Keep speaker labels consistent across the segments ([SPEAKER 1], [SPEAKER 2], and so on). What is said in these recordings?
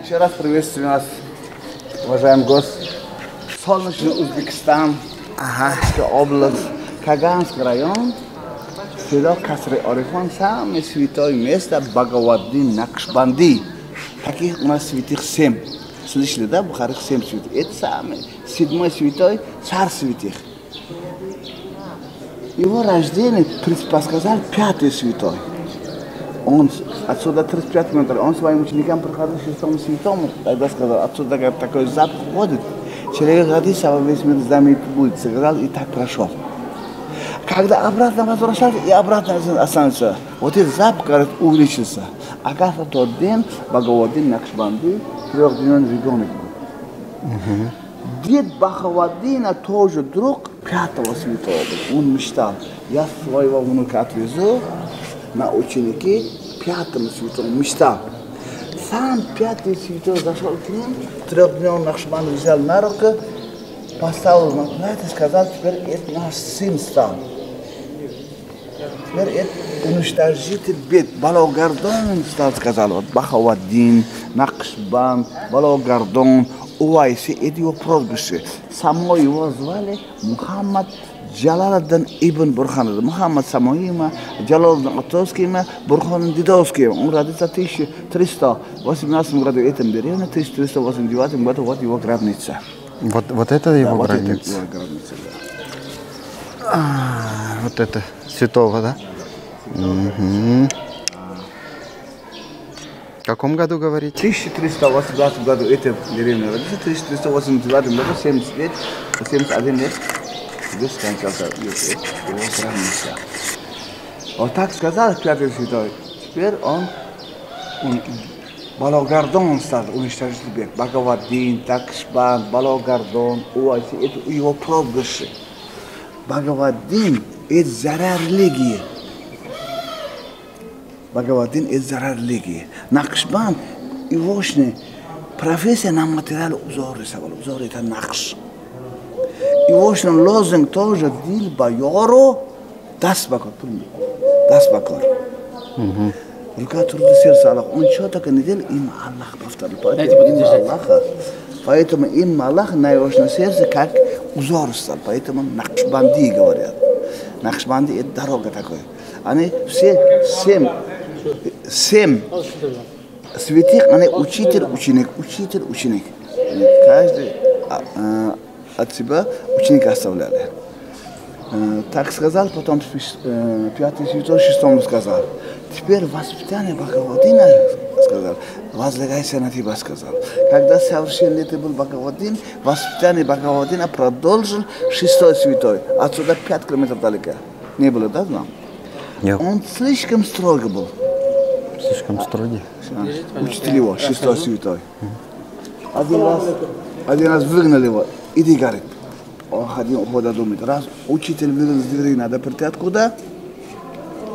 [SPEAKER 1] Еще раз приветствую вас, уважаемый гость. Солнечный Узбекистан, область, Каганский район, село Каср-и-Орифон, самое святое место Бхагавадин Накшбанди. Таких у нас святых 7. Слышали, да, в Бухаре 7 святых. Это самый седьмой святой, царь святых. Его рождение предсказал 5-й святой. Он отсюда 35 минут, он своим ученикам приходил к 6-му святому, тогда сказал, отсюда такой запах ходит, человек родится, а весь мир заметит будет, сказал, и так прошел. Когда обратно возвращался, и обратно останется, вот этот запах, говорит, увеличился. А как в тот день Бхагавадин Накшбанди 3-дневный ребенок был. Дед Бхагавадина тоже друг 5-го святого был. Он мечтал, я своего внука отвезу на ученики 5-му святому, мечтал. Сам 5-й святой зашел к ним, 3-дневный Накшбанди взял на руку, поставил на платье и сказал, теперь это наш сын стал. Теперь это уничтожитель бед, Балогардон стал, сказал, вот Бхагавадин, Накшбанд, Балогардон, Увайси, это его прозвище. Само его звали Мухаммад Джалаладдин ибн Бурхан. Мухаммад само имя, Джалаладдин отцовское имя, Бурхан дедовское. Он родился в 1318 году в этом деревне, в 1389 году вот его гробница.
[SPEAKER 2] Вот это его гробница?
[SPEAKER 1] Вот это его гробница, да.
[SPEAKER 2] Вот это святого, да? В каком году говорите?
[SPEAKER 1] В 1380 году эта деревня родился, в 1389 году 70 лет, 71 лет здесь скончался его гробница. Вот так сказал 5-й святой. Теперь он Балогардон стал уничтожитель бед. Бхагавадин, Накшбанд, Балогардон, Увайси, это его прозвище. Бхагавадин – это зарар религии. Бхагавадин – это зарар религии. Накшбанд – его профессия на материале узор рисовал. Узор – это накш. Его лозунг тоже дил байору дасбакор. Дасбакор. Рука труда сердца Аллах. Он что так не делал, им Аллах повторил. Поэтому им Аллах на его сердце как узор стал. Поэтому Накшбанди говорят. Накшбанди – это дорога такой. Они все 7 святых, они учитель-ученик. Каждый от себя ученика оставляли. Так сказал, потом 5-й святой 6-му сказал. Теперь воспитание Бхагавадина, сказал, возлагайся на тебя, сказал. Когда совершеннолетний был Бхагавадин, воспитание Бхагавадина продолжил 6-й святой. Отсюда 5 километров далеко. Не было, да, знал?
[SPEAKER 2] Нет.
[SPEAKER 1] Он слишком строго был.
[SPEAKER 2] Слишком строгий?
[SPEAKER 1] Учитель его, 6-й святой. Один раз выгнали его. Иди, говорит. Он ходил, ухода думает. Раз учитель выгнал с двери, надо прийти откуда?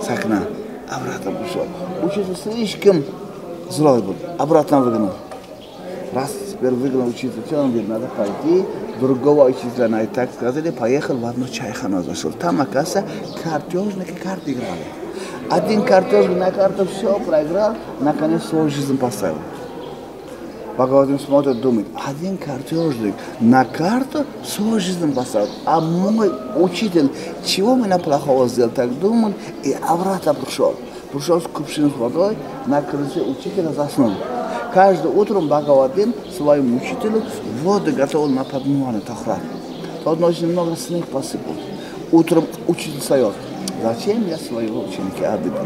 [SPEAKER 1] С окна. Обратно пришел. Учитель слишком злой был. Обратно выгнал. Раз теперь выгнал учителя, что он говорит, надо пойти. Другого учителя найти. Так сказали, поехал в одну чайхану зашел. Там, оказывается, картежники карты играли. Один картежник на карту все проиграл, наконец свою жизнь поставил. Бхагавадин смотрит, думает, один картежник на карту свою жизнь поставил. А мой учитель, чего меня плохого сделал, так думал, и обратно пришел. Пришел с кувшином с водой, на крыльце учителя заснул. Каждое утро Бхагавадин своему учителю воду готовил на подмывание тахрат. Тот ночью много снег посыпал. Утром учитель встает. Зачем я своего ученика обидел?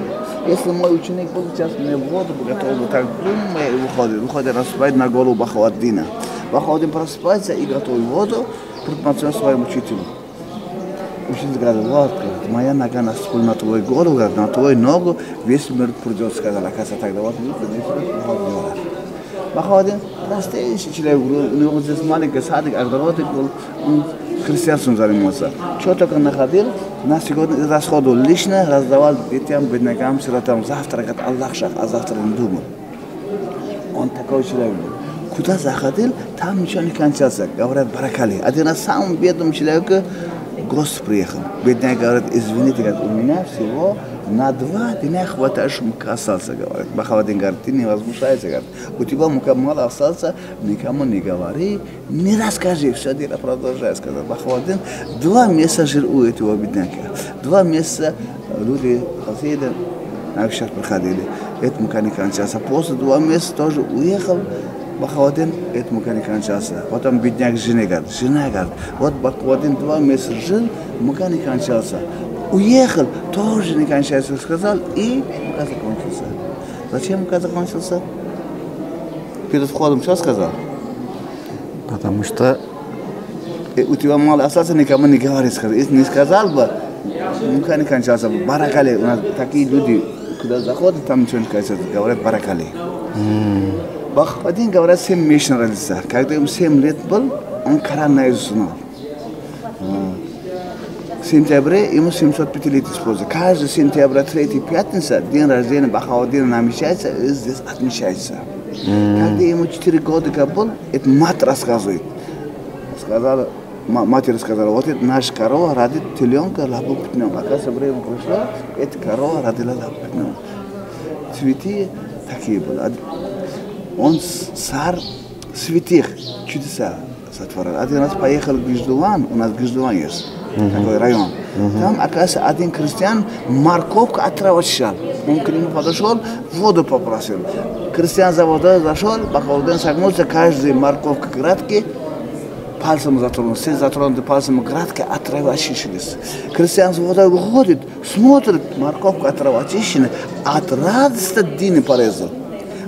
[SPEAKER 1] Если мой ученик был сейчас мне воду готовил, так думая и выходит рассыпать на голову Бхагавадина. Бхагавадин просыпается и готовит воду, предпочтет своему учителю. Учитель говорит, вот, моя нога наступила на твою голову, на твою ногу, весь мир придет, сказал, оказывается, тогда вот Бхагавадин простейший человек, у него здесь маленький садик, огородик был, он христианством занимался. Что только находил, на сегодня расходу лично раздавал детям, беднякам, сиротам, завтракать, Аллах шах, а завтра не думал. Он такой человек был. Куда заходил, там ничего не кончался, говорят, баракали. Один раз самым бедным человеку гость приехал. Бедняк говорит, извините, говорит, у меня всего на 2 дня хватает, чтобы мука остался, говорит. Бахавадин говорит, ты не возмущайся, говорит. У тебя мука мало остался, никому не говори, не расскажи, все дело продолжай, сказал Бахавадин. 2 месяца жил у этого бедняка. 2 месяца люди, соседи, сейчас приходили. Это мука не кончался. После 2 месяца тоже уехал. Бахавадин, это мука не кончался. Потом бедняк жена говорит, вот Бахавадин 2 месяца жил, мука не кончался. Уехал, тоже не кончается, сказал, и мука закончился. Зачем мука закончился? Перед входом что сказал?
[SPEAKER 2] Потому что
[SPEAKER 1] У тебя мало остался, никому не говори, сказал. Если не сказал бы, мука не кончался. Баракали, у нас такие люди, куда заходят, там ничего не кончается, говорят баракали. Бахавадин, говорят, 7 месяцев родился. Когда ему 7 лет был, он Коран наизусть знал. В сентябре ему 705 лет используется. Каждый сентября, 3-й пятница, день рождения Бахавадина намечается и здесь отмечается. Когда ему 4 года был, это мать рассказывает. Мать рассказала, вот это наша корова родит теленка лапу пятнем. Оказывается, время пришло, эта корова родила лапу пятнем. Цветы такие были. Он царь святых, чудеса сотворил. Один раз поехал в Гиждуван, у нас Гиждуван есть, такой район. Там, оказывается, один крестьян морковку отравочал. Он к нему подошел, воду попросил. Крестьян за водой зашел, Бахавадин согнулся, каждый морковка градки, пальцем затронул. Все затронуты пальцем градки, отрава очищались. Крестьян с водой выходит, смотрит, морковка отрава очищена, от радости Дины порезал.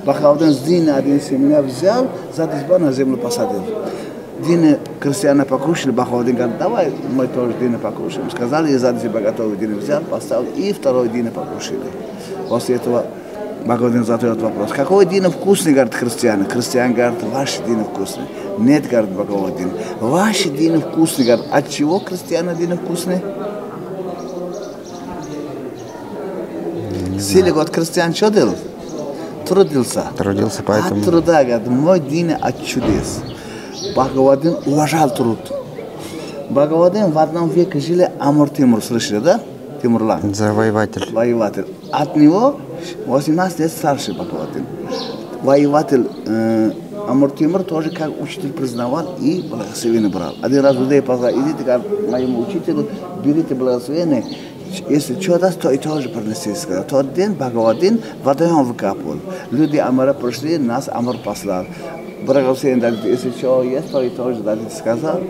[SPEAKER 1] Бахавадин с Дины один семена взял, за дизба на землю посадил. Дины крестьяне покушали, Бахавадин говорит, давай мы тоже Дины покушаем. Сказали, и за дизба готовый Дины взял, поставил, и второй Дины покушали. После этого Бахавадин задает вопрос, какой Дины вкусный, говорит крестьяне. Крестьяне говорят, ваши Дины вкусные. Нет, говорит Бахавадин, ваши Дины вкусные. Говорит, от чего крестьяне Дины вкусные? Сели год крестьян что делал? Трудился, поэтому. От труда, говорит, мой Дин от чудес. Бахавадин уважал труд. Бахавадин в 1 веке жили Амур Тимур, слышали, да? Тимурлан. Воеватель. От него 18 лет старше Бахавадин. Воеватель Амур Тимур тоже как учитель признавал и благословение брал. Один раз людей позвал, идите к моему учителю, берите благословение. Если что даст, то и тоже принести. Тот день Бахавадин водоем выкапывал. Люди Амара пришли, нас Амар послал. Благословение дадите, если что есть, то и тоже дадите, сказал.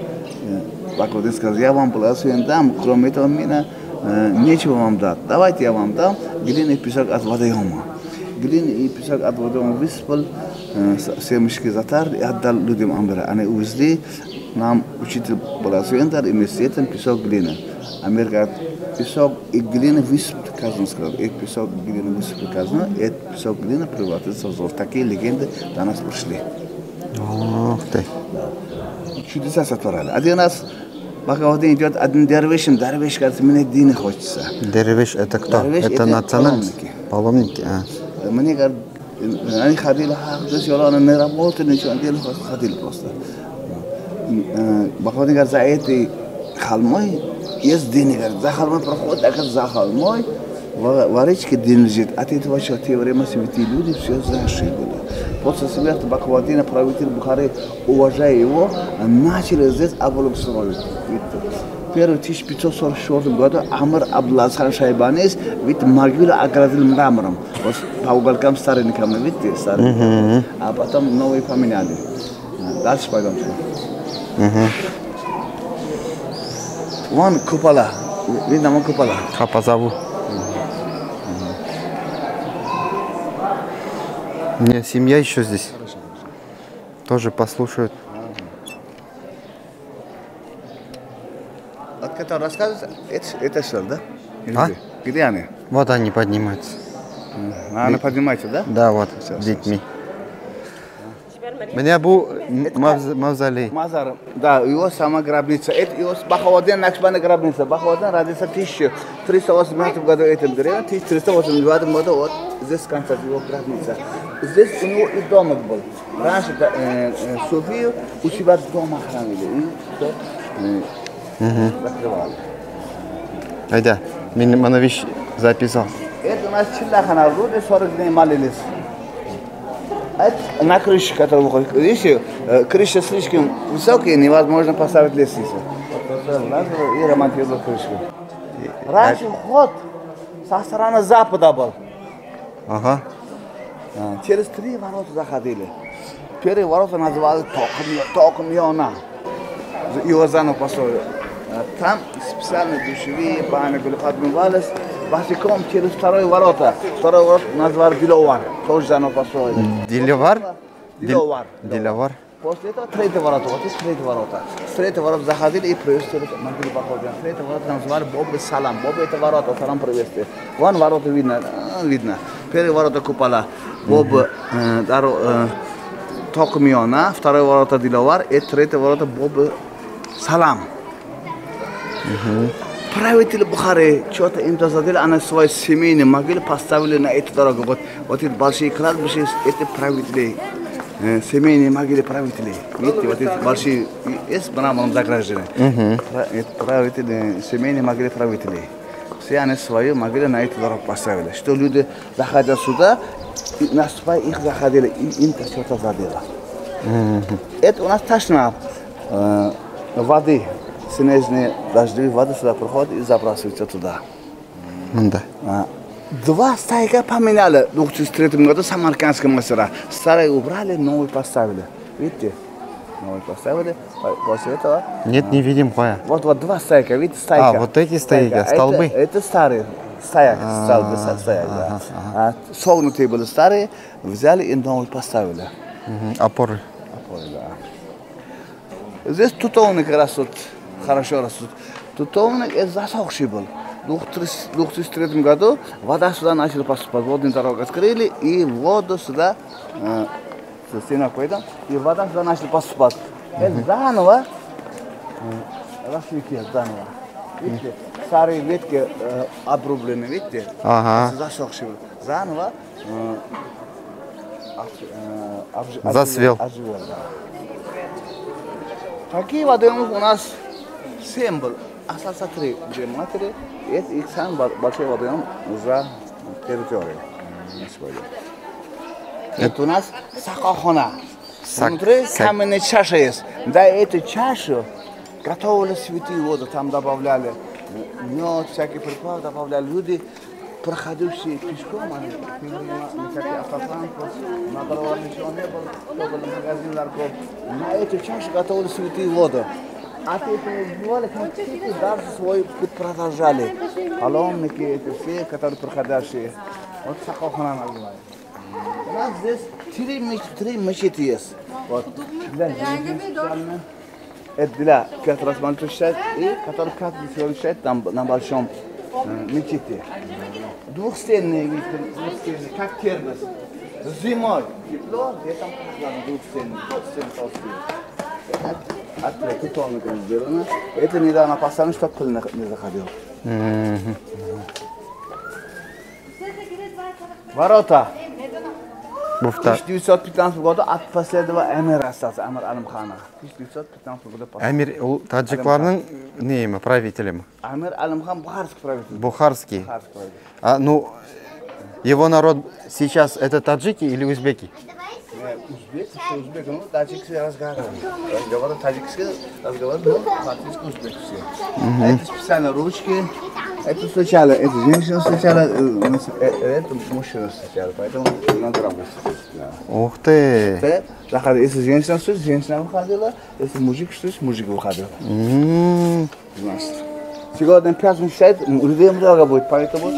[SPEAKER 1] Бахавадин сказал, я вам благословение дам, кроме этого меня нечего вам дать. Давайте я вам дам глину и песок от водоема. Глину и песок от водоема высыпал, все мешки затерли и отдал людям Амара. Они увезли, нам учитель благословение дал, и вместе с этим песок глины. Амир говорит, песок и глина высыпали казну, сказал. И песок и глина высыпали казну, и этот песок глина превратился в золото. Такие легенды до нас пришли.
[SPEAKER 2] Ух ты.
[SPEAKER 1] Чудеса сотворали. Один раз Бахавадин идет один дервиш говорит, мне Дины хочется.
[SPEAKER 2] Дервиш это кто?
[SPEAKER 1] Дервиш
[SPEAKER 2] это национальность? Паломники.
[SPEAKER 1] Мне говорят, они ходили, они не работали, ничего, они ходили просто. Бахавадин говорит, за этой холмой есть Дины, говорит, за холмой проходит, а за холмой в речке Дин лежит. От этого что, те время святые люди все зашли были. После смерти Бахавадина правитель Бухары, уважая его, начали здесь Абулум строить. В 1544 году Амр Абдул-Азхан Шайбанис ведь могилу оградил мрамором. Вот по уголкам старые камни, видите, старые. А потом новые поменяли. Дальше пойдемте. Вон купола. Видно, вон купола.
[SPEAKER 2] Позову. У меня семья еще здесь. Тоже послушают.
[SPEAKER 1] От которого рассказывается, это все, да? Где они?
[SPEAKER 2] Вот они поднимаются.
[SPEAKER 1] Она поднимается, да?
[SPEAKER 2] Да, вот, с детьми. Меня был мавзолей.
[SPEAKER 1] Мазар, да, его сама гробница. Это его Бахавадин Накшбанди гробница. Бахавадин родился в 1380 году этим дереве, 1380 году вот здесь конца его гробница. Здесь у него и домик был. Раньше Софию у себя дома хранили. И закрывали.
[SPEAKER 2] Айда, мен мана вещь записал.
[SPEAKER 1] Это у нас чиллахана, вроде 40 дней молились. Это на крыше, которую выходит. Видите, крыша слишком высокая, невозможно поставить лестницу. И ремонтировали крышу. Раньше вход со стороны запада был.
[SPEAKER 2] Ага.
[SPEAKER 1] Через 3 ворота заходили. Первые ворота называли Токмиона. Его заново построили. Там специальные душевые, бани были подмывались. Босиком через второй ворота. Второй ворот назвали Диловар. Тоже заново построили.
[SPEAKER 2] Диловар?
[SPEAKER 1] Диловар.
[SPEAKER 2] Диловар.
[SPEAKER 1] После этого третий ворота. Вот здесь третий ворота. С третьего ворота заходили и приветствовали могли походить. Третий ворота назвали Бобы Салам. Бобы это ворота, салам приветствие. Вон ворота видно. Первый ворота купола. Бобы Токмиона. Второй ворота Диловар. И третий ворота Бобы Салам. Правители Бухары что-то им дозадили, они свои семейные могилы поставили на эту дорогу. Вот эти большие кладбища, это правители, семейные могилы правителей. Видите, вот эти большие, есть брамом заграждены. Это правители, семейные могилы правителей. Все они свою могилу на эту дорогу поставили. Что люди, заходя сюда, на свои их заходили, им-то что-то задело. Это у нас точно воды. Снежные дождевые воды сюда проходят и забрасываются туда.
[SPEAKER 2] Да.
[SPEAKER 1] 2 стайка поменяли в 2003 году самаркандские мастера. Старые убрали, новые поставили. Видите? Новые поставили. После этого...
[SPEAKER 2] Нет, не видим, Хоя.
[SPEAKER 1] Вот 2 стайка, видите, стайка.
[SPEAKER 2] Вот эти стайки, столбы?
[SPEAKER 1] Это старые. Стояк. Согнутые были старые, взяли и новые поставили.
[SPEAKER 2] Опоры.
[SPEAKER 1] Да. Здесь тутовник растут. Хорошо растут. Тутовник это засохший был. В 2003 году вода сюда начала поступать. Водную дорогу открыли и воду сюда, стена пойдем, и вода сюда начала поступать. Это заново, рассвеки заново. Видите, старые ветки обрублены, видите?
[SPEAKER 2] Ага.
[SPEAKER 1] Засохший был. Заново
[SPEAKER 2] Засвел.
[SPEAKER 1] Оживел, да. Такие водоемы у нас 7 был, остался 3. Где матери, это их самый большой водоем за территорией. Это у нас сакохона. Внутри каменная чаша есть. Да, эту чашу готовили святую воду, там добавляли мед, всякие приправы добавляли. Люди, проходившие пешком, они всякие автотранспорт, на дорогах ничего не было, кто был магазин наркот. На эту чашу готовили святую воду. А те, кто не убивали, кончики даже свой путь продолжали. Паломники, эти все, которые проходящие. Вот сакохана называют. У нас здесь 3 мечети есть. Вот. Для женщин, это для Петра Смольчука, и который Петр там на большом мечети. Двухстенные, как термос. Зимой тепло, летом прохладно, двухстенные. Это тутовник сделано. Это недавно поставлено, чтобы пыль не заходил. Ворота. В 1915 году от последнего эмира остался, Амир Алимхана. 1915 году
[SPEAKER 2] Амир таджикларның неме, правителем?
[SPEAKER 1] Амир Алимхан бухарский правитель.
[SPEAKER 2] Бухарский. Ну, его народ сейчас это таджики или узбеки?
[SPEAKER 1] Узбек, ну, таджикский разговаривают, таджикский разговаривают, но фактически узбекский. Это специально ручки, это сначала, это женщина сначала, это мужчина сначала, поэтому надо работать.
[SPEAKER 2] Ух ты!
[SPEAKER 1] Если женщина стоит, женщина выходила, если мужик стоит, мужик выходил. Сегодня 5 часов, людей много будет, поэтому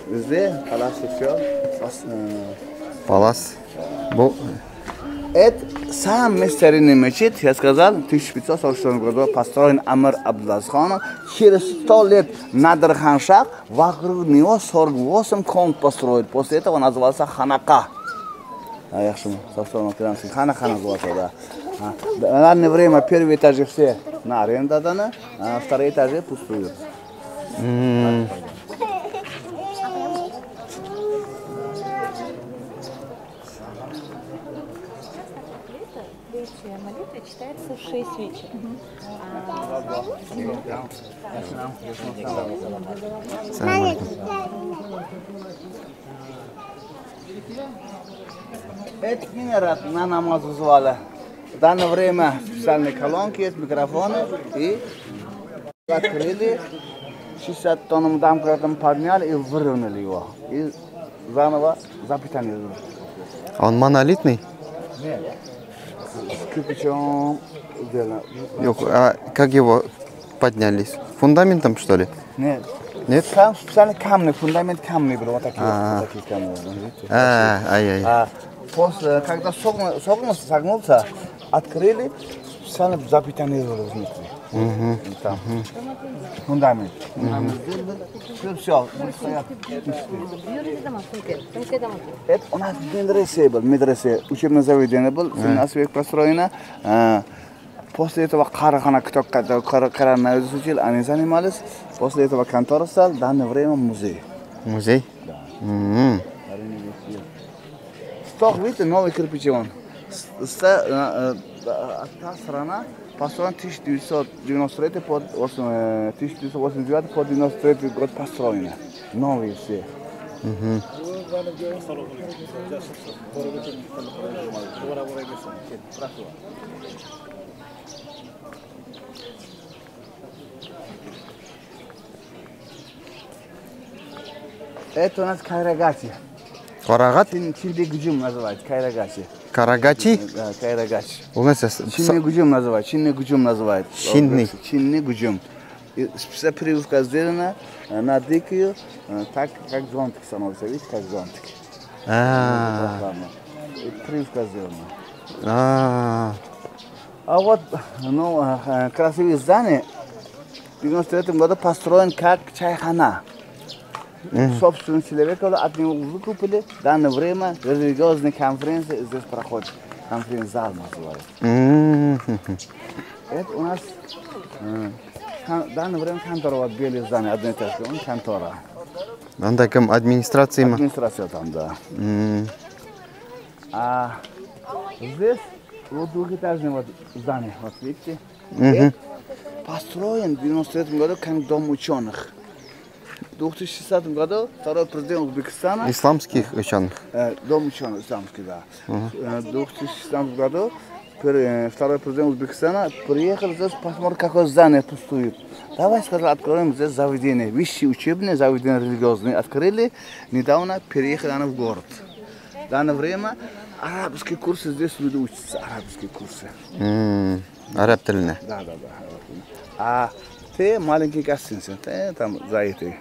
[SPEAKER 1] везде палас и все.
[SPEAKER 2] Палас.
[SPEAKER 1] Это самый старинный мечеть, я сказал, в 1544 году построен Амир Абдулазханом. Через 100 лет Надр-хан-Шах вокруг него 48 комнат построил. После этого назывался Ханака. Ханака назывался, да. В данное время первые этажи все на аренду даны, а вторые этажи пустуют.
[SPEAKER 3] Молитвы читается в 6 вечера.
[SPEAKER 2] Assalomu alaykum.
[SPEAKER 1] Это минерат на намаз звали. В данное время специальные колонки, есть микрофоны и открыли, 60 тонн дамкратом подняли и выровняли его. И заново запитали.
[SPEAKER 2] Он монолитный?
[SPEAKER 1] Нет. С кирпичом сделано.
[SPEAKER 2] Yok, а как его поднялись? Фундаментом, что ли?
[SPEAKER 1] Нет.
[SPEAKER 2] Нет?
[SPEAKER 1] Там специальный камни, фундамент камни был, вот такие камни.
[SPEAKER 2] Ай-яй.
[SPEAKER 1] После, когда согнулся, открыли, специально запитанировали внутри. Там. Фундамент. Все, стоят. Это у нас медресе, учебное заведение был, 17 век построено. После этого Карахана, кто Карана изучил, они занимались. После этого контора стал, в данное время музей.
[SPEAKER 2] Музей?
[SPEAKER 1] Да. Сток, видите, новый кирпич он. Та страна построена 1993 под 1989 под 93 год построена. Новые все. Это у нас Кайрагачи.
[SPEAKER 2] Карагат?
[SPEAKER 1] Чинди Гуджум называют, Кайрагачи.
[SPEAKER 2] Карагачи?
[SPEAKER 1] Да, Кайрагачи.
[SPEAKER 2] У нас
[SPEAKER 1] Чинни Гуджум называют,
[SPEAKER 2] Чинни.
[SPEAKER 1] Чинни Гуджум. Специальная прививка сделана на дикую, так как зонтик становится, видите, как зонтик. Прививка сделана. А вот, ну, красивое здание в 1993 году построен как чайхана. Собственный человек от него выкупили. В данное время религиозные конференции здесь проходят. Конференц-зал называется. Это у нас в данное время контора, вот белое здание, одно и то же, он контора.
[SPEAKER 2] Он таким администрацией?
[SPEAKER 1] Администрация там, да. А здесь вот двухэтажное вот здание, вот видите. Построен в 1993 году как дом ученых. В 2010 году второй президент Узбекистана.
[SPEAKER 2] Исламских ученых?
[SPEAKER 1] Дом ученых исламский, да. В 2016 году второй президент Узбекистана приехал здесь посмотреть, какое здание пустует. Давай, сказал, откроем здесь заведение. Высшие учебные заведения религиозные открыли. Недавно переехали они в город. В данное время арабские курсы здесь люди учатся. Арабские курсы.
[SPEAKER 2] Араб тильне?
[SPEAKER 1] Да. А ты маленький гостиница, ты там за этой.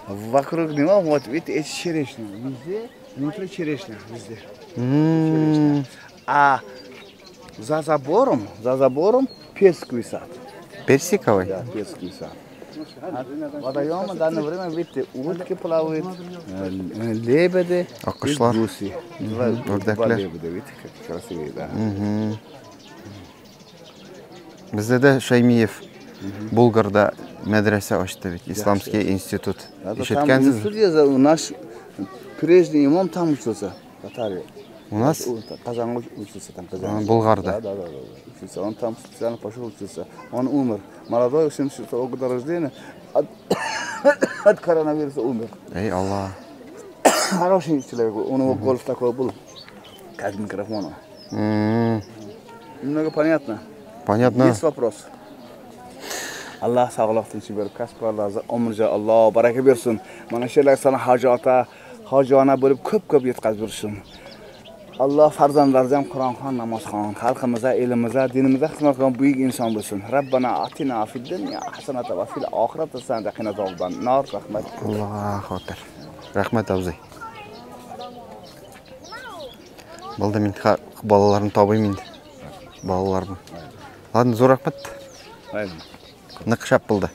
[SPEAKER 1] Вокруг него, вот видите, эти черешни. Везде, внутри черешня, везде. Черешня. А за забором персиковый сад.
[SPEAKER 2] Персиковый?
[SPEAKER 1] Да, персиковый сад. Водоем в данное время, видите, утки плавают, лебеди и гуси. Два лебеди, видите, как красивые, да.
[SPEAKER 2] Bizde de Шаймиев Bulgar'da medrese açtı, İslamski институт.
[SPEAKER 1] Там наш прежний имам там учился, Татария.
[SPEAKER 2] У нас?
[SPEAKER 1] Казан учился там, Казан.
[SPEAKER 2] Булгарда?
[SPEAKER 1] Да. Учился. Он там специально пошел учиться. Он умер. Молодой, 72 года рождения, от коронавируса умер.
[SPEAKER 2] Эй, Аллах.
[SPEAKER 1] Хороший человек, у него голос такой был, как микрофона. Немного понятно?
[SPEAKER 2] Понятно.
[SPEAKER 1] Есть вопрос? Allah sağlık tinchlik berib, kasblarga umrja Alloh baraka bersin. Mana shular sana hojona bo'lib ko'p yetkazib bersin. Alloh farzandlarga ham Qur'onxon, namozxon, xalqimizga, elimizga, dinimizga xizmat qilgan buyuk inson bo'lsin. Rabbana atina fid dunya hasanatan va fil oxirati hasanatan wa qina azoban nar. Rahmat.
[SPEAKER 2] Allohu akbar. Rahmat abzay. Bo'ldi, men bolalarni topayım endi. Bolalarni. Ладно, zo'r rahmat.
[SPEAKER 1] Mayli.
[SPEAKER 2] Naqshab bo'ldi.